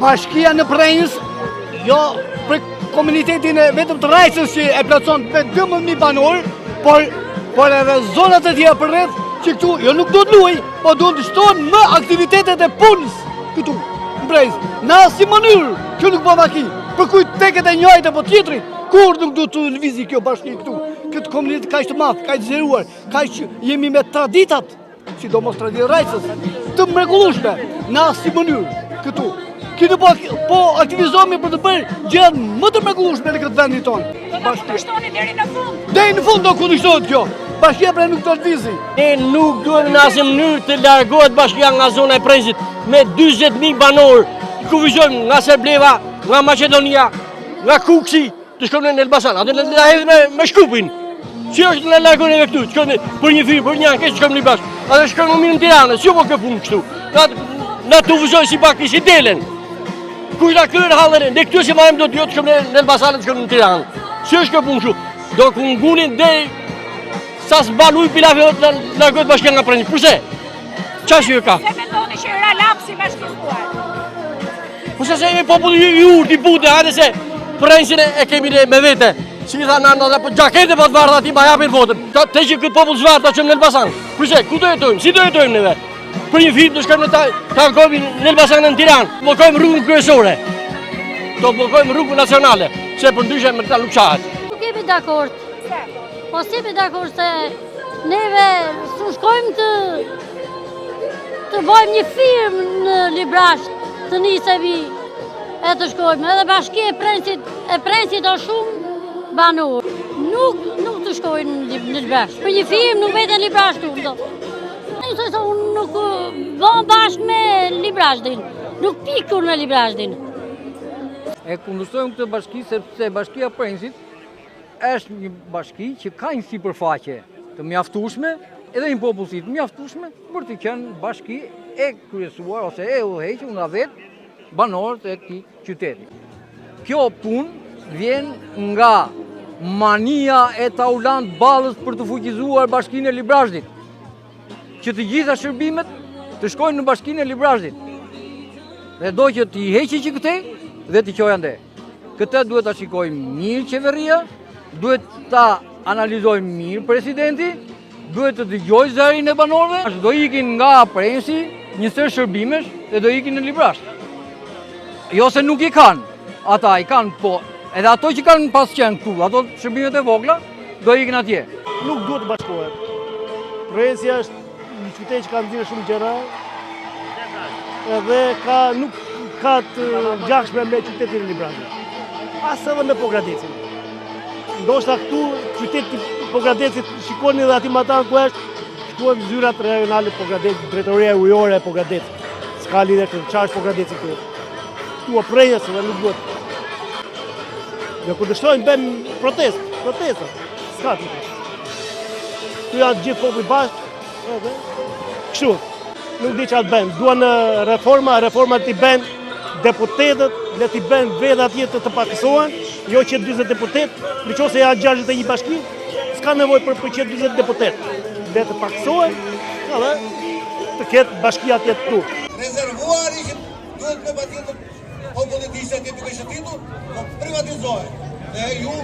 Bashkia në Prenjës, jo për komunitetin e vetëm të Rajcës që e plotson me 12.000 banorë, por edhe zonat e tjera për rreth që këtu jo nuk do të luaj, po do të shtohen më aktivitetet e punës këtu në Prenjës. Në asnjë mënyrë që nuk po maki, për kujt teket e njëjtë apo tjetrit, kur nuk do të lëvizi kjo bashki këtu. Këtë komunitet kaq të madh, kaq të zgjeruar, kaq jemi me traditat, sidomos traditat Rajcës, të mrekullueshme në asnjë mënyrë këtu. Këtu po aktivizohemi për të bërë gjëra më të mrekullueshme në këtë vendin tonë. Do ta kundërshtoni deri në fund. Deri në fund do kundërshtohet kjo. Bashkia pra nuk do të lëvizi. Ne nuk duhet në asnjë mënyrë të largohet bashkia nga zona e Prenjësit me 40.000 banorë. Kufizojmë nga Serbleva, nga Maqedonia, nga Kuksi, të shkojmë në Elbasan. Atë na hedhim me shkupin. Si është në largon edhe këtu, shkojmë për një firmë, për një anketë, shkojmë në bashkë. Atë shkojmë mirë në Tiranë, si po kjo punë kështu. Na të vëzoj si pak si delen. Kuj na kërë hallën, ne këtu si marrim do të shkojmë në Elbasan, të shkojmë në Tiranë. Si është kjo punë kështu? Do ku ngunin deri sa s'baluj pilafe të largohet bashkia nga Prenjë. Përse? Çfarë ka? Se mendoni që era lapsi me shkëpuar. Po se jemi populli i urtë i butë, hajde se Prenjën e kemi ne me vete. Si tha nana dhe gjakete po të varta ati ma japin votën. Te që këtë popull zvarta që në Elbasan. Përse, ku do jetojmë? Si do jetojmë neve? Për një film të shkojmë në takomi në Elbasan në Tiranë. Blokojmë rrugën kryesore. Do blokojmë rrugën nacionale. Se për ndryshe me këta nuk qahet. Nuk jemi dakord. Po si jemi dakord se neve su shkojmë të bëjmë një firmë në Librash, të nisemi e të shkojmë. Edhe bashkia e Prenjësit o shumë banor. Nuk të shkojnë në Librash. Për një firmë nuk vete në Librash këtu. Unë nuk bëm bashkë me Librashdin. Nuk pikur me Librashdin. E kundërshtojmë këtë bashki sepse bashkia e Prenjësit është një bashki që ka një sipërfaqe të mjaftueshme, edhe një popullsi të mjaftueshme për të qenë bashki e kryesuar ose e udhëhequr nga vetë banorët e këtij qyteti. Kjo punë vjen nga mania e Taulant Ballës për të fuqizuar bashkinë e Librashdit, që të gjitha shërbimet të shkojnë në bashkinë e Librashdit. Dhe do që t'i heqë që këtej dhe t'i qojë ande. Këtë duhet ta shikojmë mirë qeveria, duhet ta analizojmë mirë presidenti, duhet të dëgjojë zërin e banorëve, do ikin nga Prenjësi një sër shërbimesh dhe do ikin në Librasht. Jo se nuk i kanë, ata i kanë, po edhe ato që kanë pas qenë këtu, ato shërbimet e vogla, do ikin atje. Nuk duhet të bashkohet. Prenjësi është një qytet që ka nxjerrë shumë gjëra, edhe nuk ka të ngjashme me qytetin e Librashtit. As edhe me Pogradecin. Ndoshta këtu qyteti Pogradecit shikoni edhe aty matan ku është, shkruajmë zyrat rajonale Pogradecit, drejtoria ujore e Pogradecit. S'ka lidhje këtë çfarë Pogradeci këtu. Këtu Prenjës edhe nuk duhet. Ne kundërshtojmë bëjmë protesta. S'ka të. Këtu janë gjithë populli bashkë. Edhe kështu. Nuk di çfarë bëjmë. Duan reforma t'i bëjnë deputetët, le t'i bëjnë vetë atje të pakësohen, jo që 40 deputet, nëse janë 61 bashki, s'ka nevojë për 40 deputet. Le të pakësohen, edhe të ketë bashkia atje këtu. Rezervuar ishin duhet me patjetër popullit ishte aty duke shëtitur, po privatizohet. Dhe ju